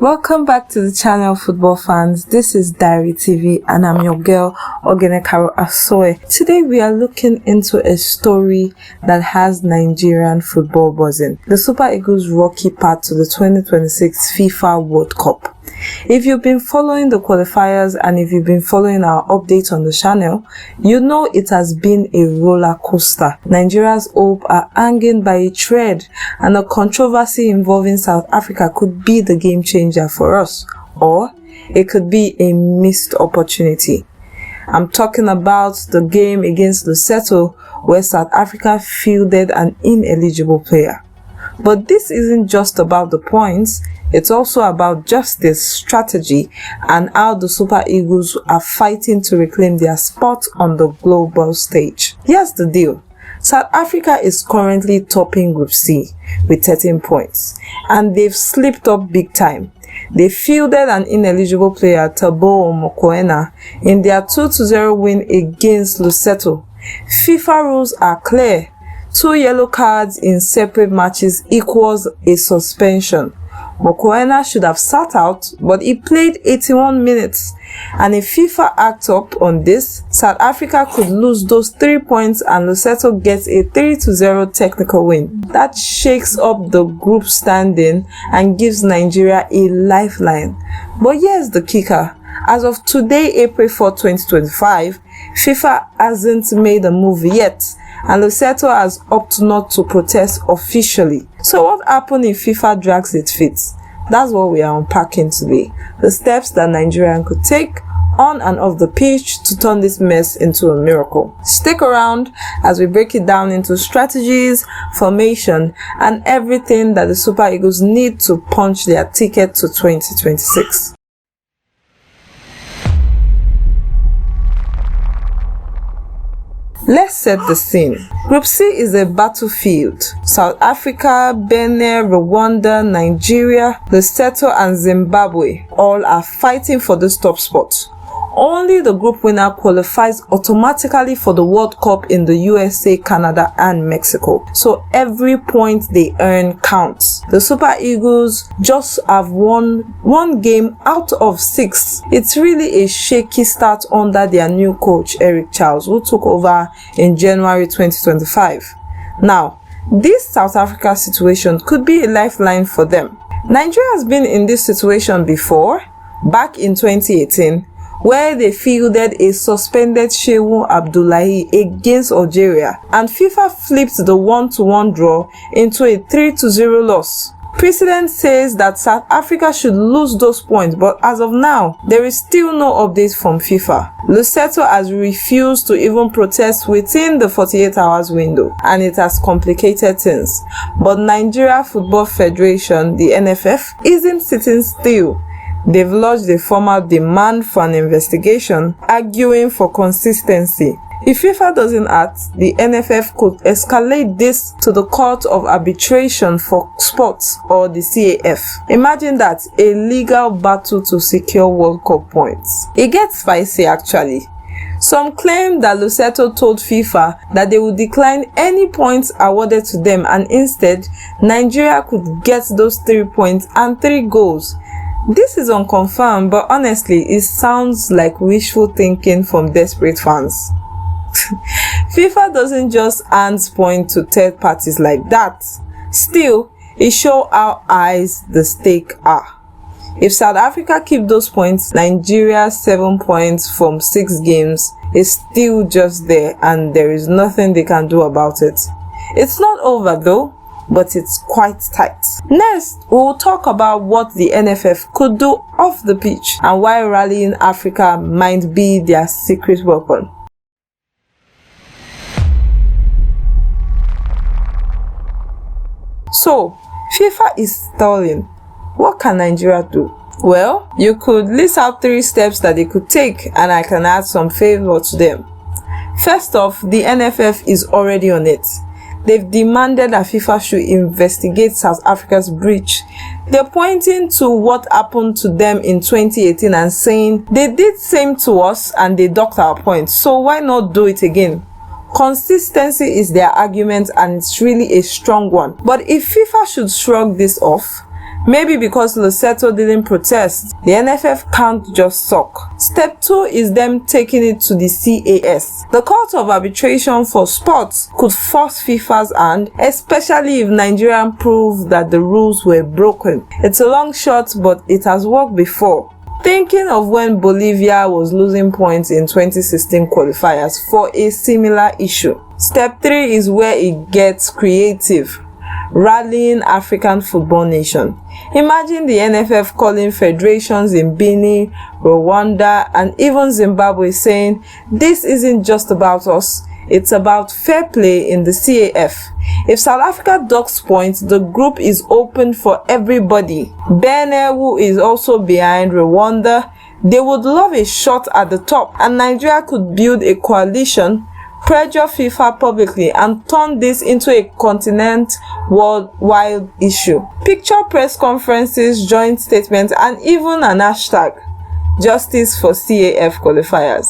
Welcome back to the channel, football fans. This is Diary TV and I'm your girl Ogenekaro Asoe. Today we are looking into a story that has Nigerian football buzzing. The Super Eagles' rocky path to the 2026 FIFA World Cup. If you've been following the qualifiers and if you've been following our updates on the channel, you know it has been a roller coaster. Nigeria's hope are hanging by a thread, and a controversy involving South Africa could be the game changer for us, or it could be a missed opportunity. I'm talking about the game against Lesotho where South Africa fielded an ineligible player. But this isn't just about the points, it's also about justice, strategy, and how the Super Eagles are fighting to reclaim their spot on the global stage. Here's the deal. South Africa is currently topping Group C with 13 points, and they've slipped up big time. They fielded an ineligible player, Teboho Mokoena, in their 2-0 win against Lesotho. FIFA rules are clear. 2 yellow cards in separate matches equals a suspension. Mokoena should have sat out, but he played 81 minutes. And if FIFA acts up on this, South Africa could lose those 3 points and Lesotho gets a 3-0 technical win. That shakes up the group standing and gives Nigeria a lifeline. But here's the kicker. As of today, April 4, 2025, FIFA hasn't made a move yet, and Lesotho has opted not to protest officially. So what happened if FIFA drags its feet? That's what we are unpacking today. The steps that Nigerian could take on and off the pitch to turn this mess into a miracle. Stick around as we break it down into strategies, formation, and everything that the Super Eagles need to punch their ticket to 2026. Let's set the scene. Group C is a battlefield. South Africa, Benin, Rwanda, Nigeria, Lesotho, and Zimbabwe all are fighting for this top spot. Only the group winner qualifies automatically for the World Cup in the USA, Canada, and Mexico. So every point they earn counts. The Super Eagles just have won 1 game out of 6. It's really a shaky start under their new coach, Eric Charles, who took over in January 2025. Now, this South Africa situation could be a lifeline for them. Nigeria has been in this situation before, back in 2018, where they fielded a suspended Shehu Abdullahi against Algeria, and FIFA flipped the 1-1 draw into a 3-0 loss. Precedent says that South Africa should lose those points, but as of now, there is still no update from FIFA. Lesotho has refused to even protest within the 48 hours window, and it has complicated things. But Nigeria Football Federation, the NFF, isn't sitting still. They've lodged a formal demand for an investigation, arguing for consistency. If FIFA doesn't act, the NFF could escalate this to the Court of Arbitration for Sports, or the CAF. Imagine that, a legal battle to secure World Cup points. It gets spicy actually. Some claim that Lesotho told FIFA that they would decline any points awarded to them, and instead, Nigeria could get those 3 points and 3 goals. This is unconfirmed, but honestly, it sounds like wishful thinking from desperate fans. FIFA doesn't just hand points to third parties like that. Still, it shows how high the stakes are. If South Africa keep those points, Nigeria's 7 points from 6 games is still just there, and there is nothing they can do about it. It's not over though, but it's quite tight. Next, we'll talk about what the NFF could do off the pitch and why rallying Africa might be their secret weapon. So, FIFA is stalling. What can Nigeria do? Well, you could list out 3 steps that they could take, and I can add some favor to them. First off, the NFF is already on it. They've demanded that FIFA should investigate South Africa's breach. They're pointing to what happened to them in 2018 and saying they did same to us and they docked our points, so why not do it again? Consistency is their argument, and it's really a strong one. But if FIFA should shrug this off, Maybe because Lesotho didn't protest, the NFF can't just suck. Step 2 is them taking it to the CAS. The Court of Arbitration for Sports could force FIFA's hand, especially if Nigeria proves that the rules were broken. It's a long shot, but it has worked before. Thinking of when Bolivia was losing points in 2016 qualifiers for a similar issue. Step 3 is where it gets creative. Rallying African football nation. Imagine the NFF calling federations in Benin, Rwanda, and even Zimbabwe saying, "This isn't just about us, it's about fair play in the CAF." If South Africa docks points, the group is open for everybody. Benin, who is also behind Rwanda, they would love a shot at the top, and Nigeria could build a coalition, pressure FIFA publicly, and turn this into a continent worldwide issue. Picture press conferences, joint statements, and even an hashtag, Justice for CAF qualifiers.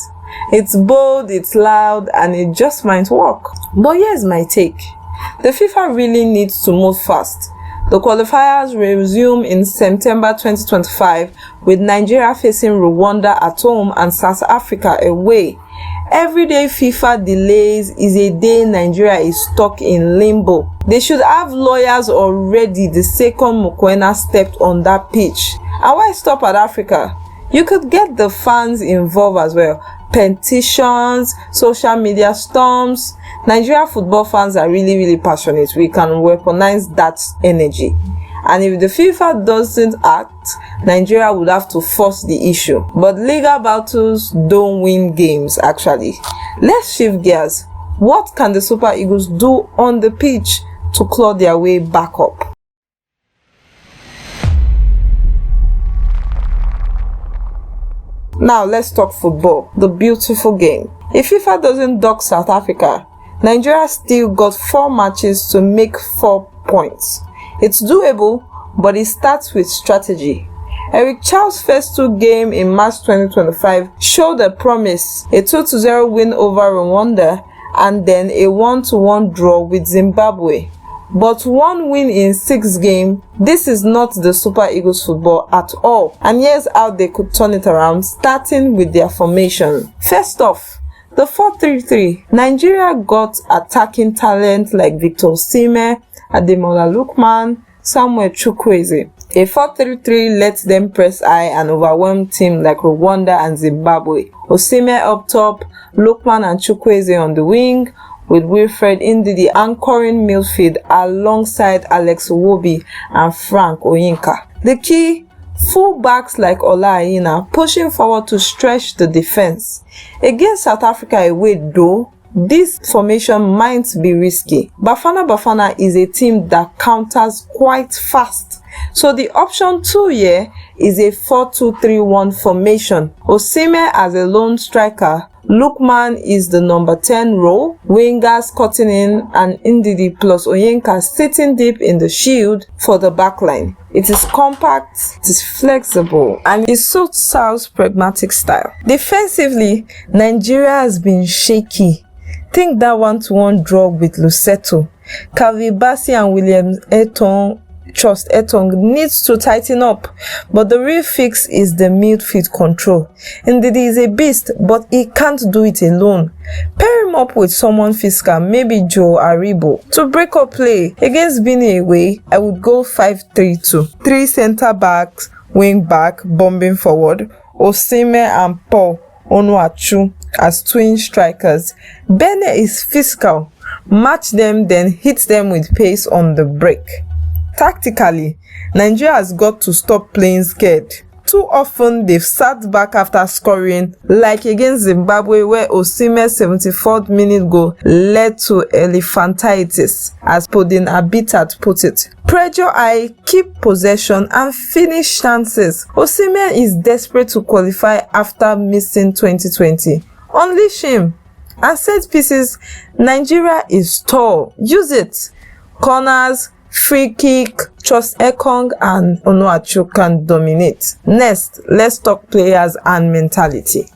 It's bold, it's loud, and it just might work. But here's my take. The FIFA really needs to move fast. The qualifiers resume in September 2025 with Nigeria facing Rwanda at home and South Africa away. Every day FIFA delays is a day Nigeria is stuck in limbo. They should have lawyers already the second Mokoena stepped on that pitch. And why stop at Africa? You could get the fans involved as well. Petitions, social media storms. Nigeria football fans are really passionate. We can weaponize that energy. And if the FIFA doesn't act, Nigeria would have to force the issue. But legal battles don't win games, actually. Let's shift gears. What can the Super Eagles do on the pitch to claw their way back up? Now let's talk football, the beautiful game. If FIFA doesn't dock South Africa, Nigeria still got 4 matches to make 4 points. It's doable, but it starts with strategy. Eric Chow's first 2 games in March 2025 showed a promise, a 2-0 win over Rwanda and then a 1-1 draw with Zimbabwe. But 1 win in 6 games, this is not the Super Eagles football at all. And here's how they could turn it around, starting with their formation. First off, the 4-3-3. Nigeria got attacking talent like Victor Osimhen, Ademola Lookman, Samuel Chukwueze. A 4-3-3 lets them press high and overwhelm teams like Rwanda and Zimbabwe. Osimhen up top, Lookman and Chukwueze on the wing, with Wilfred Ndidi anchoring midfield alongside Alex Iwobi and Frank Oyinka. The key, full-backs like Ola Aina pushing forward to stretch the defense. Against South Africa away though, this formation might be risky. Bafana Bafana is a team that counters quite fast. So the option 2 here is a 4-2-3-1 formation. Osimhen as a lone striker, Lookman is the number 10 role, wingers cutting in, and Ndidi plus Oyinka sitting deep in the shield for the backline. It is compact, it is flexible, and it suits South's pragmatic style. Defensively, Nigeria has been shaky. Think that 1-1 draw with Lesotho. Calvi Bassi and William Trust Etong needs to tighten up, but the real fix is the midfield control. Ndidi is a beast, but he can't do it alone. Pair him up with someone physical, maybe Joe Aribo. To break up play, against Benin away, I would go 5-3-2. 3 centre backs, wing back, bombing forward, Osimhen and Paul Onuachu as twin strikers. Benin is physical. Match them, then hit them with pace on the break. Tactically, Nigeria has got to stop playing scared. Too often, they've sat back after scoring, like against Zimbabwe where Osimhen's 74th minute goal led to elephantitis, as Podin Abitat put it. Pressure high, keep possession, and finish chances. Osimhen is desperate to qualify after missing 2020. Unleash him. And set pieces, Nigeria is tall. Use it. Corners, free kick, Trust Ekong and Onuachu can dominate. Next, let's talk players and mentality.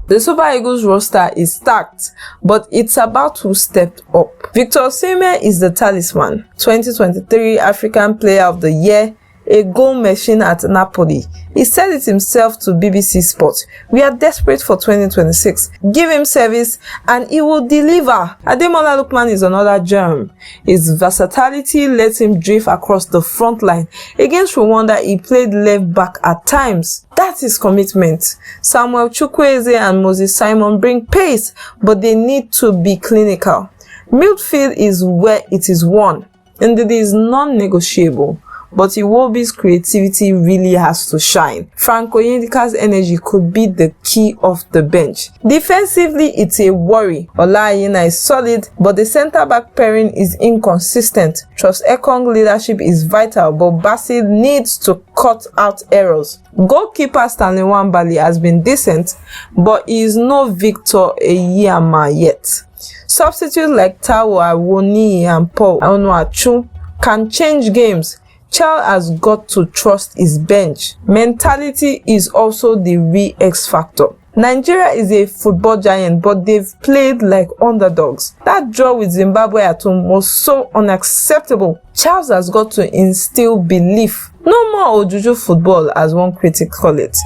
The Super Eagles roster is stacked, but it's about to step up. Victor Osimhen is the talisman, 2023 African Player of the Year, a goal machine at Napoli. He said it himself to BBC Sport. "We are desperate for 2026. Give him service and he will deliver." Ademola Lookman is another gem. His versatility lets him drift across the front line. Against Rwanda, he played left back at times. That's his commitment. Samuel Chukwueze and Moses Simon bring pace, but they need to be clinical. Midfield is where it is won, and it is non-negotiable. But Iwobi's creativity really has to shine. Frank Onyedika's energy could be the key of the bench. Defensively, it's a worry. Olayina is solid, but the centre-back pairing is inconsistent. Trust Ekong's leadership is vital, but Bassey needs to cut out errors. Goalkeeper Stanley Nwabali has been decent, but he is no Victor Eyama yet. Substitutes like Taiwo Awoniyi and Paul Onuachu can change games. Charles has got to trust his bench. Mentality is also the real X factor. Nigeria is a football giant, but they've played like underdogs. That draw with Zimbabwe at home was so unacceptable. Charles has got to instill belief. No more Ojuju football, as one critic call it.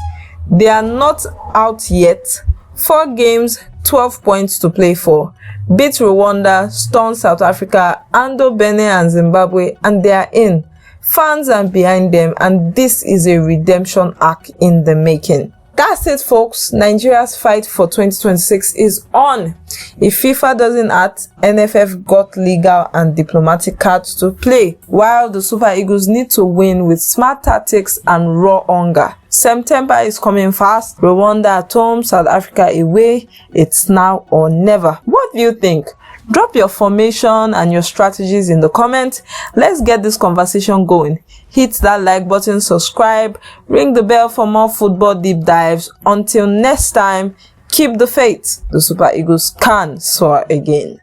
They are not out yet. 4 games, 12 points to play for. Beat Rwanda, stun South Africa, handle Benin and Zimbabwe, and they are in. Fans are behind them, and this is a redemption arc in the making. That's it, folks. Nigeria's fight for 2026 is on. If FIFA doesn't act, NFF got legal and diplomatic cards to play, while the Super Eagles need to win with smart tactics and raw hunger. September is coming fast. Rwanda at home, South Africa away. It's now or never. What do you think? Drop your formation and your strategies in the comments. Let's get this conversation going. Hit that like button, subscribe, ring the bell for more football deep dives. Until next time, keep the faith. The Super Eagles can soar again.